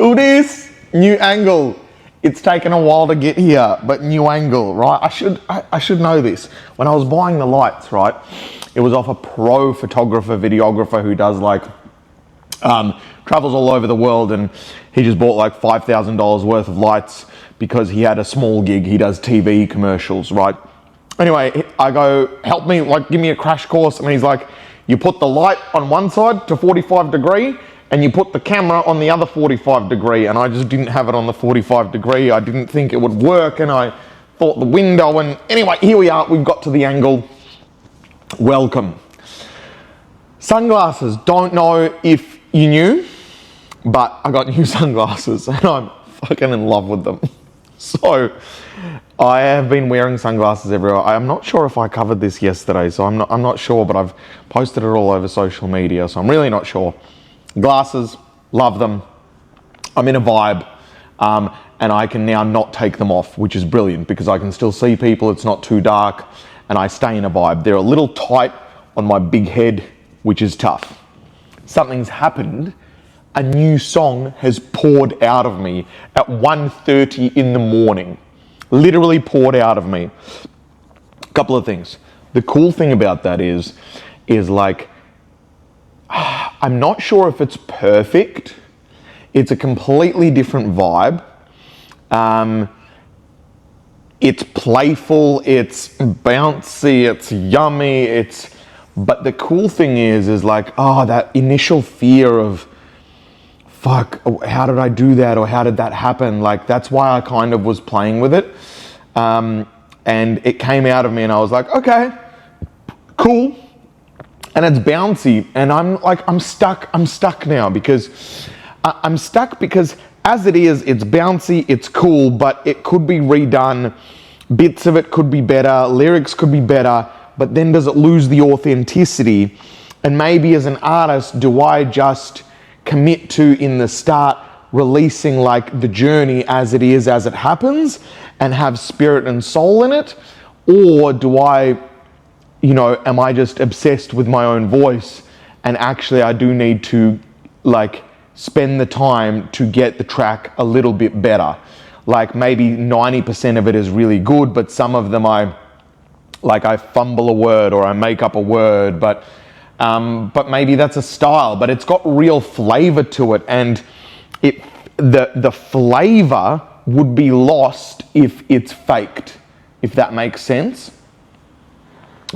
Who this? New angle. It's taken a while to get here, but new angle, right? I should know this. When I was buying the lights, right, it was off a pro photographer, videographer who does like, travels all over the world, and he just bought like $5,000 worth of lights because he had a small gig. He does TV commercials, right? Anyway, I go, help me, like give me a crash course. And he's like, you put the light on one side to 45 degree and you put the camera on the other 45 degree. And I just didn't have it on the 45 degree. I didn't think it would work. And I thought the window, and anyway, here we are. We've got to the angle. Welcome. Sunglasses. Don't know if you knew, but I got new sunglasses and I'm fucking in love with them. So I have been wearing sunglasses everywhere. I'm not sure if I covered this yesterday, so I'm not sure, but I've posted it all over social media, so I'm really not sure. Glasses, love them. I'm in a vibe, and I can now not take them off, which is brilliant because I can still see people. It's not too dark, and I stay in a vibe. They're a little tight on my big head, which is tough. Something's happened. A new song has poured out of me at 1:30 in the morning. Literally poured out of me. A couple of things. The cool thing about that is like, I'm not sure if it's perfect. It's a completely different vibe. It's playful, it's bouncy, it's yummy, but the cool thing is like, that initial fear of, fuck, how did I do that? Or how did that happen? Like, that's why I kind of was playing with it. And it came out of me and I was like, okay, cool. And it's bouncy. And I'm stuck now because I'm stuck because as it is, it's bouncy, it's cool, but it could be redone. Bits of it could be better. Lyrics could be better, but then does it lose the authenticity? And maybe as an artist, do I just commit to in the start releasing like the journey as it is, as it happens, and have spirit and soul in it? Or do I, am I just obsessed with my own voice and actually I do need to like spend the time to get the track a little bit better? Like maybe 90% of it is really good, but some of them I fumble a word or I make up a word, but maybe that's a style, but it's got real flavor to it, and the flavor would be lost if it's faked, if that makes sense.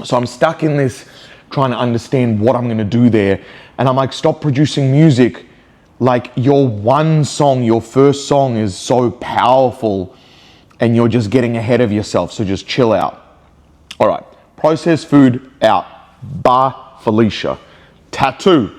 So I'm stuck in this trying to understand what I'm going to do there, and I'm like, stop producing music. Like your one song, your first song is so powerful and you're just getting ahead of yourself, so just chill out. All right, processed food out. Bar Felicia. Tattoo.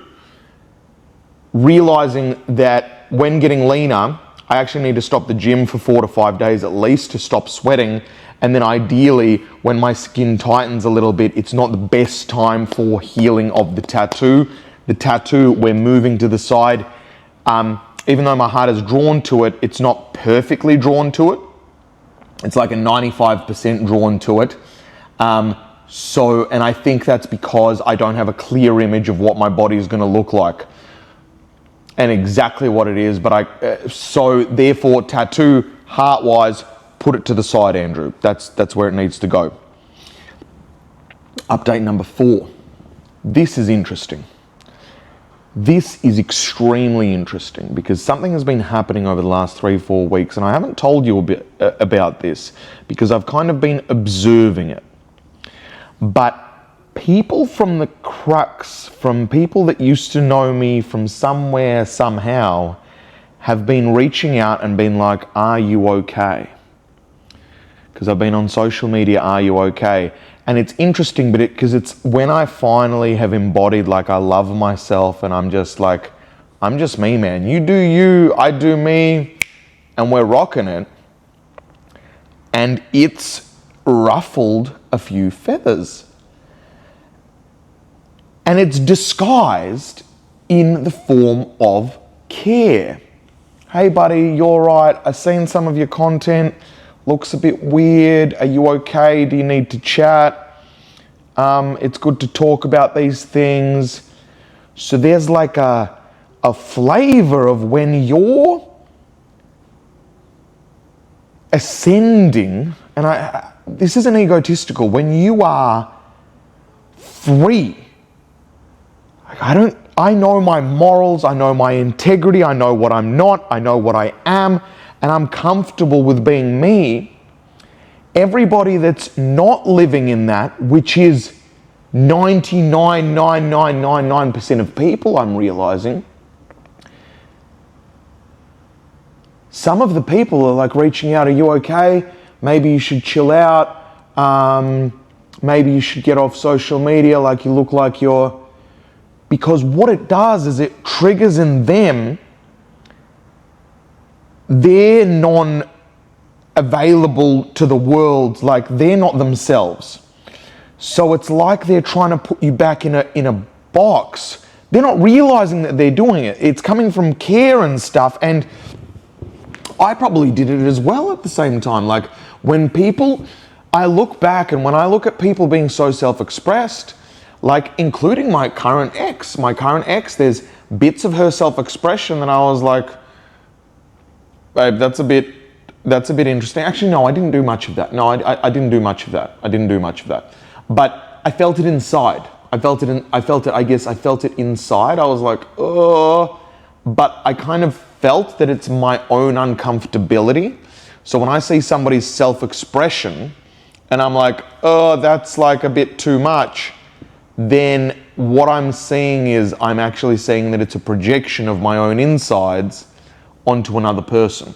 Realizing that when getting leaner, I actually need to stop the gym for 4 to 5 days at least to stop sweating. And then ideally, when my skin tightens a little bit, it's not the best time for healing of the tattoo. The tattoo, we're moving to the side. Even though my heart is drawn to it, it's not perfectly drawn to it. It's like a 95% drawn to it. And I think that's because I don't have a clear image of what my body is going to look like and exactly what it is. But so therefore, tattoo, heart-wise, put it to the side, Andrew. That's where it needs to go. Update number 4. This is interesting. This is extremely interesting because something has been happening over the last 3-4 weeks, and I haven't told you a bit about this because I've kind of been observing it. But people from the crux, from people that used to know me from somewhere, somehow, have been reaching out and been like, are you okay? Because I've been on social media, are you okay? And it's interesting, because it's when I finally have embodied, like I love myself and I'm just like, I'm just me, man. You do you, I do me, and we're rocking it. And it's ruffled a few feathers. And it's disguised in the form of care. Hey buddy, you're right. I've seen some of your content. Looks a bit weird. Are you okay? Do you need to chat? It's good to talk about these things. So there's like a flavor of when you're ascending, and this isn't egotistical, when you are free. I know my morals, I know my integrity, I know what I'm not, I know what I am, and I'm comfortable with being me. Everybody that's not living in that, which is 99.9999% of people, I'm realizing, some of the people are like reaching out, are you okay? Maybe you should chill out. Maybe you should get off social media, like you look like you're... Because what it does is it triggers in them their non-available to the world, like they're not themselves. So it's like they're trying to put you back in a box. They're not realizing that they're doing it. It's coming from care and stuff, and I probably did it as well at the same time. Like when people, I look back and when I look at people being so self-expressed, like including my current ex, there's bits of her self-expression that I was like, babe, that's a bit interesting. Actually, no, I didn't do much of that. No, I didn't do much of that. But I felt it inside. I felt it inside. I was like, oh, but I kind of felt that it's my own uncomfortability. So when I see somebody's self-expression and I'm like, oh, that's like a bit too much, then what I'm seeing is I'm actually seeing that it's a projection of my own insides onto another person.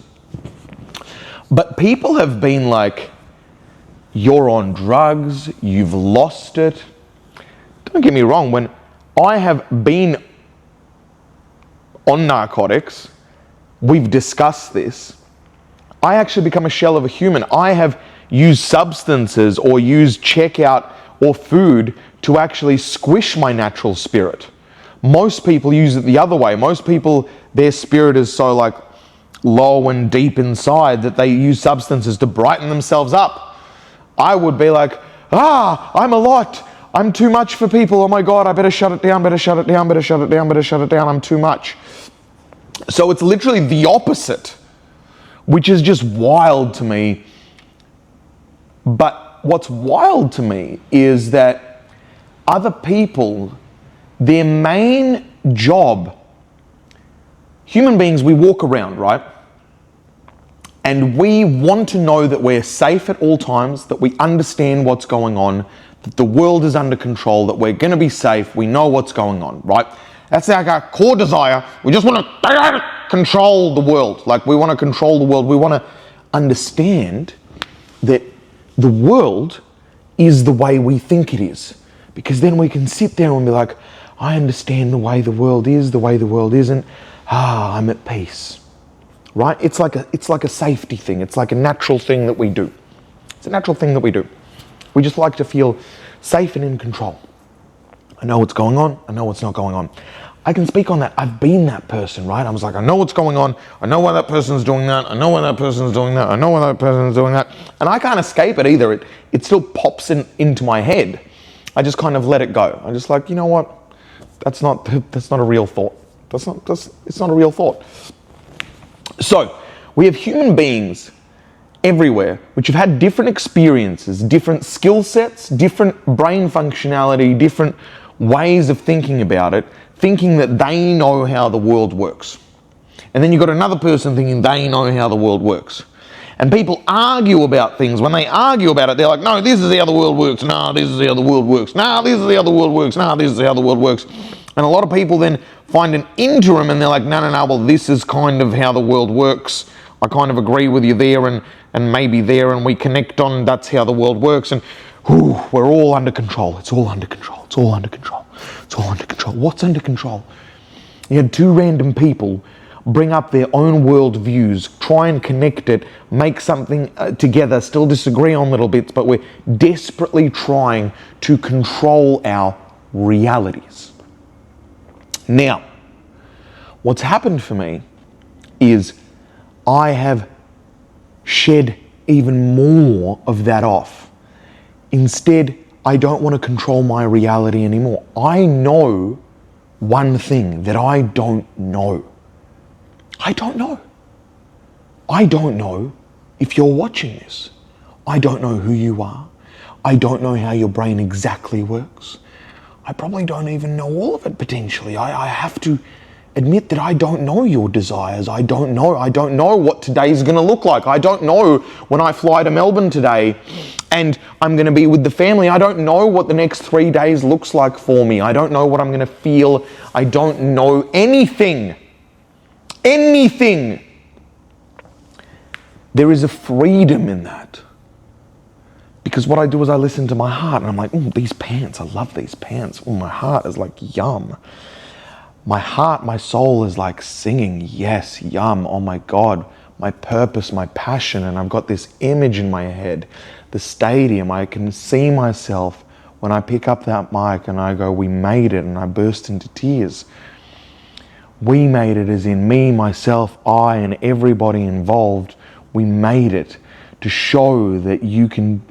But people have been like, you're on drugs, you've lost it. Don't get me wrong, when I have been on narcotics, we've discussed this, I actually become a shell of a human. I have used substances or used checkout or food to actually squish my natural spirit. Most people use it the other way. Most people, their spirit is so like low and deep inside that they use substances to brighten themselves up. I would be like, I'm a lot. I'm too much for people. Oh my God, I better shut it down, I'm too much. So it's literally the opposite, which is just wild to me. But what's wild to me is that other people, their main job, human beings, we walk around, right? And we want to know that we're safe at all times, that we understand what's going on, that the world is under control, that we're going to be safe, we know what's going on, right? That's like our core desire. We just want to control the world. Like we want to control the world. We want to understand that the world is the way we think it is. Because then we can sit there and be like, I understand the way the world is, the way the world isn't. I'm at peace. Right? It's like a safety thing. It's like a natural thing that we do. It's a natural thing that we do. We just like to feel safe and in control. I know what's going on. I know what's not going on. I can speak on that. I've been that person, right? I was like, I know what's going on. I know why that person's doing that. I know why that person's doing that. I know why that person's doing that. And I can't escape it either. It still pops into my head. I just kind of let it go. I'm just like, you know what? That's not a real thought. It's not a real thought. So we have human beings everywhere which have had different experiences, different skill sets, different brain functionality, different ways of thinking about it, thinking that they know how the world works. And then you've got another person thinking they know how the world works. And people argue about things. When they argue about it, they're like, no, this is how the world works. No, this is how the world works. No, this is how the world works. No, this is how the world works. And a lot of people then find an interim and they're like, no, well, this is kind of how the world works. I kind of agree with you there and maybe there, and we connect on that's how the world works. And we're all under control. It's all under control. It's all under control. It's all under control. What's under control? You had two random people bring up their own world views, try and connect it, make something together, still disagree on little bits, but we're desperately trying to control our realities. Now, what's happened for me is I have shed even more of that off. Instead, I don't want to control my reality anymore. I know one thing that I don't know. I don't know if you're watching this, I don't know who you are. I don't know how your brain exactly works. I probably don't even know all of it potentially. I have to admit that I don't know your desires. I don't know what today's gonna look like. I don't know when I fly to Melbourne today and I'm gonna be with the family. I don't know what the next 3 days looks like for me. I don't know what I'm gonna feel. I don't know anything. Anything. There is a freedom in that. Because what I do is I listen to my heart and I'm like, oh, these pants, I love these pants. Oh, my heart is like, yum. My heart, my soul is like singing, yes, yum, oh my God, my purpose, my passion. And I've got this image in my head, the stadium. I can see myself when I pick up that mic and I go, we made it, and I burst into tears. We made it as in me, myself, I, and everybody involved. We made it to show that you can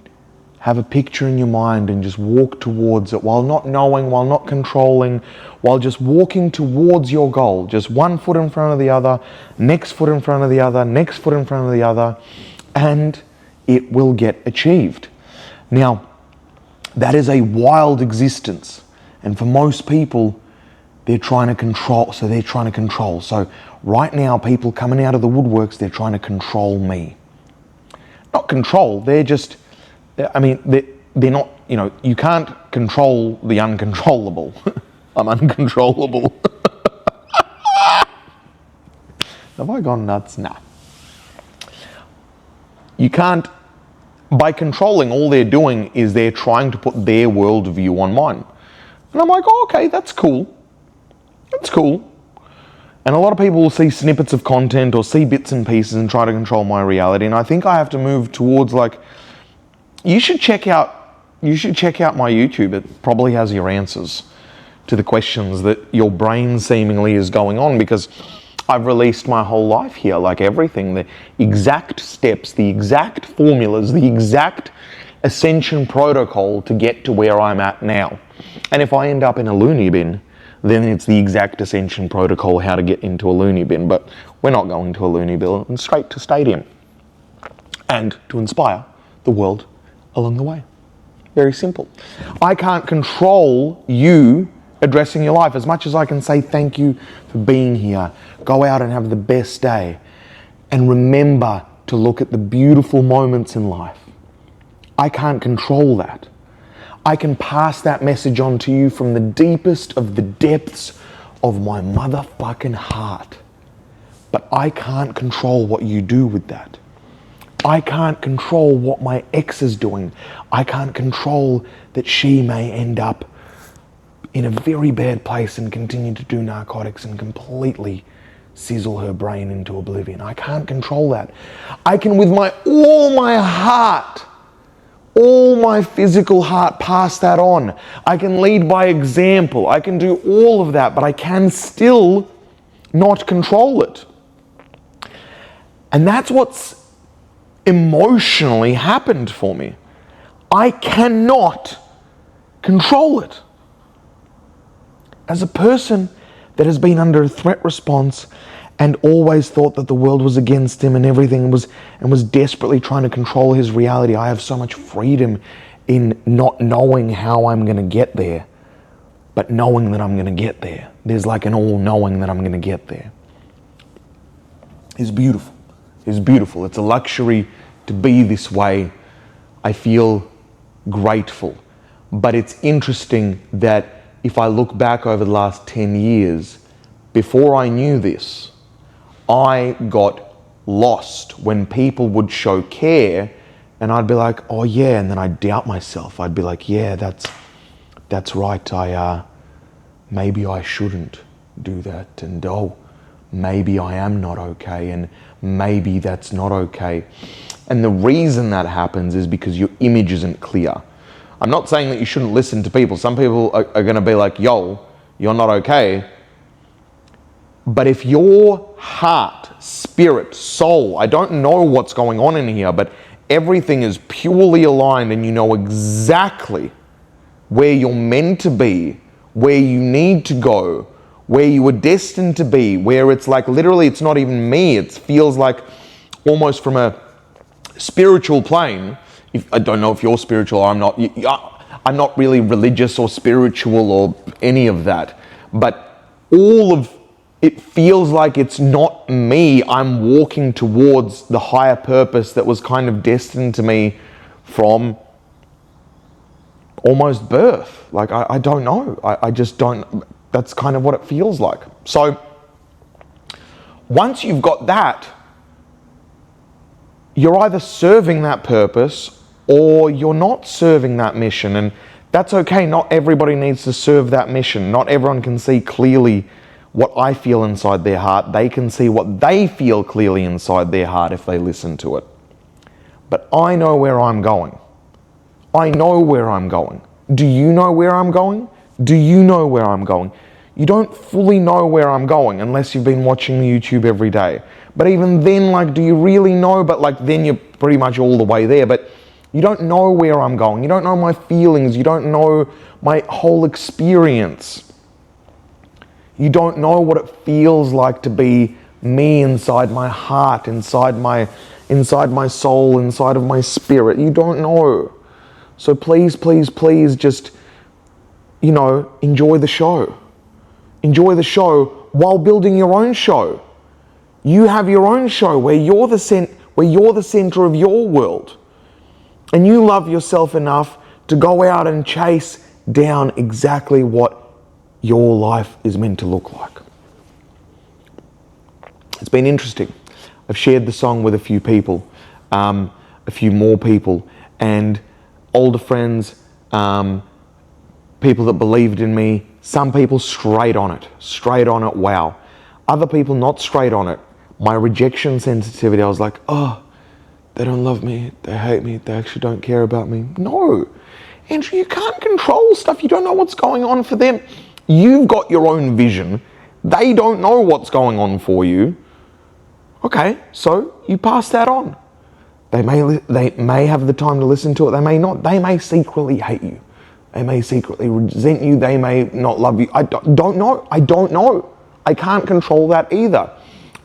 have a picture in your mind and just walk towards it while not knowing, while not controlling, while just walking towards your goal. Just one foot in front of the other, next foot in front of the other, next foot in front of the other, and it will get achieved. Now, that is a wild existence. And for most people, they're trying to control. So right now, people coming out of the woodworks, they're trying to control me. Not control, they're just, I mean, they're not, you know, you can't control the uncontrollable. I'm uncontrollable. Have I gone nuts? Nah. You can't, by controlling, all they're doing is they're trying to put their worldview on mine. And I'm like, oh, okay, that's cool. That's cool. And a lot of people will see snippets of content or see bits and pieces and try to control my reality. And I think I have to move towards like, you should check out my YouTube. It probably has your answers to the questions that your brain seemingly is going on, because I've released my whole life here, like everything, the exact steps, the exact formulas, the exact ascension protocol to get to where I'm at now. And if I end up in a loony bin, then it's the exact ascension protocol how to get into a loony bin. But we're not going to a loony bin, and straight to stadium. And to inspire the world along the way. Very simple. I can't control you addressing your life as much as I can say thank you for being here. Go out and have the best day. And remember to look at the beautiful moments in life. I can't control that. I can pass that message on to you from the deepest of the depths of my motherfucking heart. But I can't control what you do with that. I can't control what my ex is doing. I can't control that she may end up in a very bad place and continue to do narcotics and completely sizzle her brain into oblivion. I can't control that. I can, with all my heart, all my physical heart, pass that on. I can lead by example. I can do all of that, but I can still not control it. And that's what's emotionally happened for me. I cannot control it. As a person that has been under a threat response and always thought that the world was against him and everything was desperately trying to control his reality, I have so much freedom in not knowing how I'm going to get there, but knowing that I'm going to get there. There's like an all-knowing that I'm going to get there. It's beautiful. It's beautiful. It's a luxury to be this way. I feel grateful. But it's interesting that if I look back over the last 10 years, before I knew this, I got lost when people would show care and I'd be like, oh yeah, and then I'd doubt myself. I'd be like, yeah, that's right. Maybe I shouldn't do that, and oh, maybe I am not okay, and maybe that's not okay. And the reason that happens is because your image isn't clear. I'm not saying that you shouldn't listen to people. Some people are going to be like, yo, you're not okay. But if your heart, spirit, soul, I don't know what's going on in here, but everything is purely aligned and you know exactly where you're meant to be, where you need to go, where you were destined to be, where it's like literally it's not even me. It feels like almost from a spiritual plane, I don't know if you're spiritual or I'm not. I'm not really religious or spiritual or any of that. But it feels like it's not me. I'm walking towards the higher purpose that was kind of destined to me from almost birth. Like, I don't know. I just don't. That's kind of what it feels like. So once you've got that, you're either serving that purpose or you're not serving that mission. And that's okay. Not everybody needs to serve that mission. Not everyone can see clearly what I feel inside their heart. They can see what they feel clearly inside their heart if they listen to it. But I know where I'm going. I know where I'm going. Do you know where I'm going? Do you know where I'm going? You don't fully know where I'm going unless you've been watching YouTube every day. But even then, like, do you really know? But like, then you're pretty much all the way there. But you don't know where I'm going. You don't know my feelings. You don't know my whole experience. You don't know what it feels like to be me inside my heart, inside my soul, inside of my spirit. You don't know. So please, please, please just, enjoy the show. Enjoy the show while building your own show. You have your own show where you're the center of your world. And you love yourself enough to go out and chase down exactly what your life is meant to look like. It's been interesting. I've shared the song with a few people, a few more people, and older friends, people that believed in me, some people straight on it, wow. Other people not straight on it. My rejection sensitivity, I was like, oh, they don't love me, they hate me, they actually don't care about me. No, Andrew, you can't control stuff. You don't know what's going on for them. You've got your own vision. They don't know what's going on for you. Okay, so you pass that on. They may have the time to listen to it. They may not. They may secretly hate you. They may secretly resent you. They may not love you. I don't know. I don't know. I can't control that either.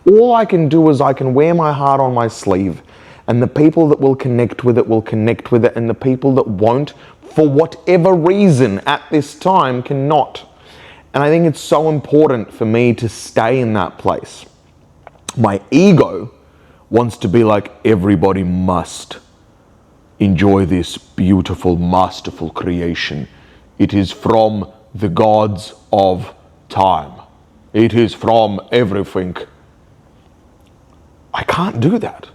All I can do is I can wear my heart on my sleeve. And the people that will connect with it will connect with it. And the people that won't, for whatever reason at this time, cannot. And I think it's so important for me to stay in that place. My ego wants to be like, everybody must enjoy this beautiful, masterful creation. It is from the gods of time. It is from everything. I can't do that.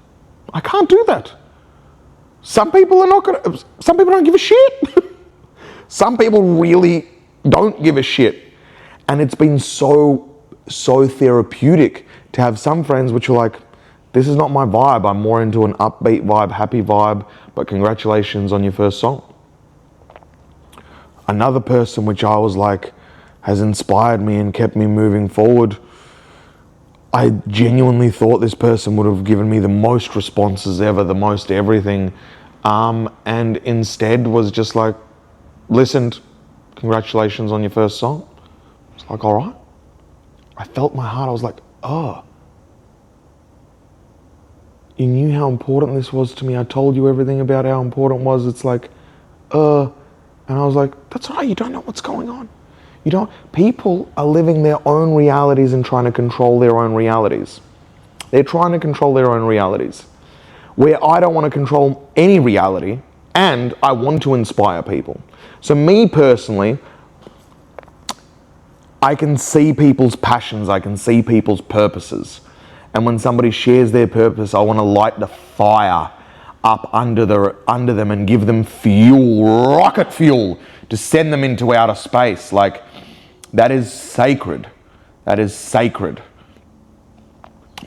I can't do that. Some people don't give a shit. Some people really don't give a shit. And it's been so therapeutic to have some friends which are like, this is not my vibe. I'm more into an upbeat vibe, happy vibe, but congratulations on your first song. Another person which I was like, has inspired me and kept me moving forward. I genuinely thought this person would have given me the most responses ever, the most everything, and instead was just like, listened, congratulations on your first song. It's like, all right. I felt my heart. I was like, oh. You knew how important this was to me. I told you everything about how important it was. It's like, and I was like, that's all right. You don't know what's going on. People are living their own realities and trying to control their own realities. They're trying to control their own realities. Where I don't want to control any reality, and I want to inspire people. So me personally, I can see people's passions. I can see people's purposes. And when somebody shares their purpose, I want to light the fire up under them and give them fuel, rocket fuel, to send them into outer space. Like, that is sacred. That is sacred.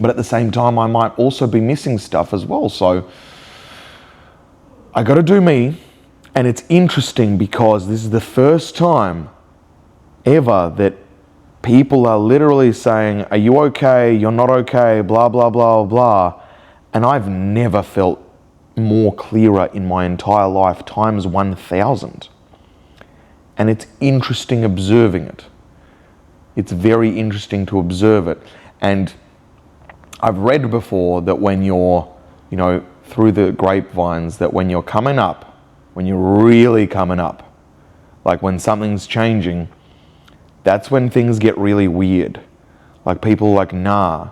But at the same time, I might also be missing stuff as well. So I got to do me. And it's interesting because this is the first time ever that people are literally saying, are you okay? You're not okay, blah, blah, blah, blah. And I've never felt more clearer in my entire life, times 1,000. And it's interesting observing it. It's very interesting to observe it. And I've read before that when you're, through the grapevines that when you're coming up, when you're really coming up, like when something's changing, that's when things get really weird. Like people like, nah.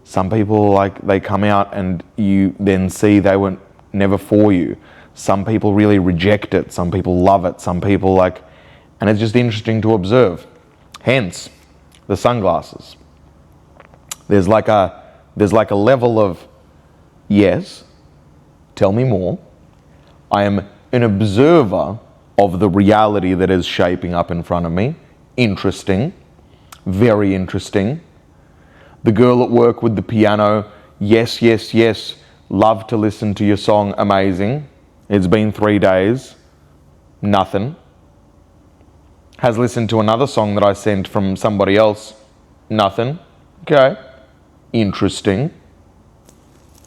Some people like, they come out and you then see they were never for you. Some people really reject it. Some people love it. Some people like, and it's just interesting to observe. Hence, the sunglasses. There's like a level of, yes, tell me more. I am an observer of the reality that is shaping up in front of me. Interesting, very interesting. The girl at work with the piano, yes, yes, yes, love to listen to your song, amazing. It's been 3 days, nothing. Has listened to another song that I sent from somebody else, nothing. Okay, interesting.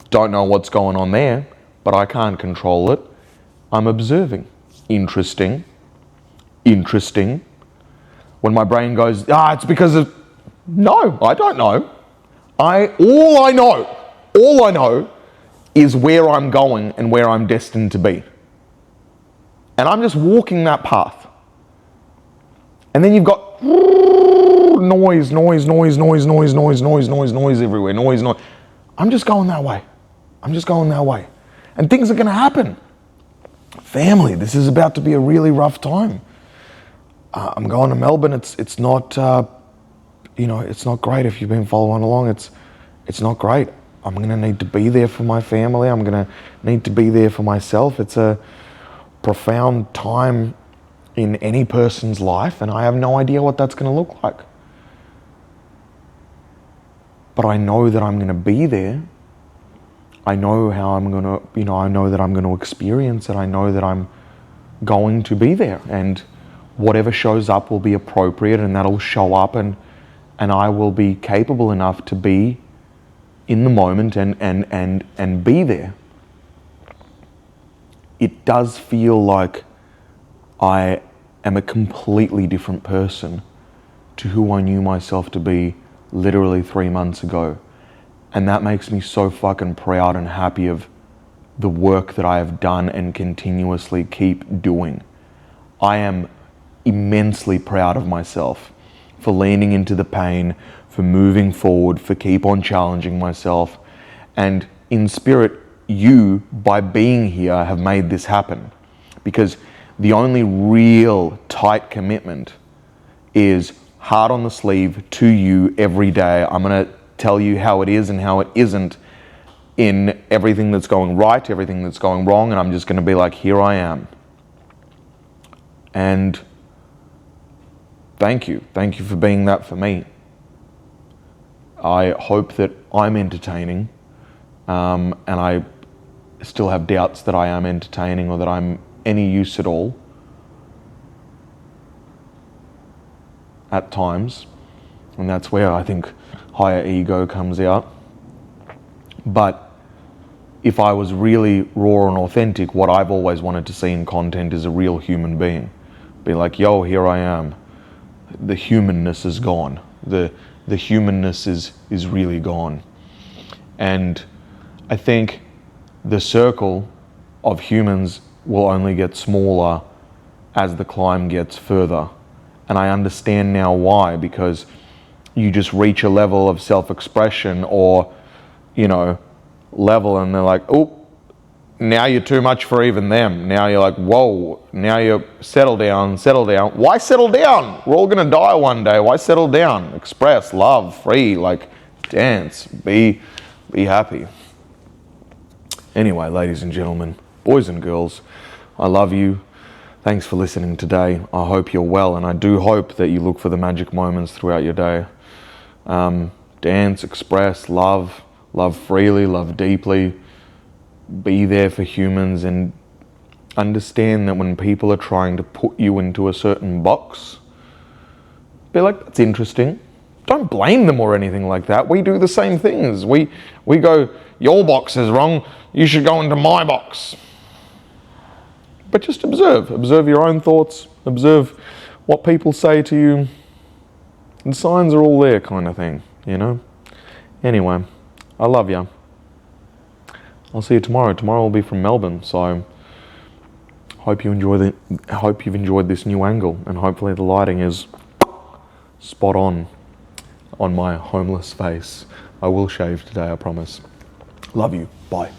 Don't know what's going on there, but I can't control it. I'm observing. Interesting. Interesting. When my brain goes, it's because of, no, I don't know. All I know is where I'm going and where I'm destined to be. And I'm just walking that path. And then you've got noise everywhere, noise. I'm just going that way. And things are going to happen. Family, this is about to be a really rough time. I'm going to Melbourne. It's not, it's not great if you've been following along. It's not great. I'm going to need to be there for my family. I'm going to need to be there for myself. It's a profound time in any person's life, and I have no idea what that's going to look like. But I know that I'm going to be there. I know how I'm going to, I know that I'm going to experience it. I know that I'm going to be there, and whatever shows up will be appropriate, and that'll show up, and I will be capable enough to be in the moment and be there. It does feel like I am a completely different person to who I knew myself to be literally 3 months ago. And that makes me so fucking proud and happy of the work that I have done and continuously keep doing. I am immensely proud of myself for leaning into the pain, for moving forward, for keep on challenging myself. And in spirit, you, by being here, have made this happen. Because the only real tight commitment is heart on the sleeve to you every day. I'm going to tell you how it is and how it isn't in everything that's going right, everything that's going wrong, and I'm just going to be like, here I am. And thank you. Thank you for being that for me. I hope that I'm entertaining, and I still have doubts that I am entertaining or that I'm any use at all at times, and that's where I think higher ego comes out. But if I was really raw and authentic, what I've always wanted to see in content is a real human being. Be like, yo, here I am. The humanness is gone. The humanness is really gone. And I think the circle of humans will only get smaller as the climb gets further. And I understand now why, because you just reach a level of self-expression or, level, and they're like, oh, now you're too much for even them. Now you're like, whoa, now you're settle down. Why settle down? We're all gonna die one day. Why settle down? Express, love, free, dance, be happy. Anyway, ladies and gentlemen, boys and girls, I love you. Thanks for listening today. I hope you're well, and I do hope that you look for the magic moments throughout your day. Dance, express, love freely, love deeply, be there for humans, and understand that when people are trying to put you into a certain box, be like, that's interesting. Don't blame them or anything like that. We do the same things. We go, your box is wrong, you should go into my box. But just observe your own thoughts, observe what people say to you, and signs are all there, kind of thing, Anyway, I love you. I'll see you tomorrow. Tomorrow will be from Melbourne, so hope you've enjoyed this new angle, and hopefully the lighting is spot on my homeless face. I will shave today, I promise. Love you. Bye.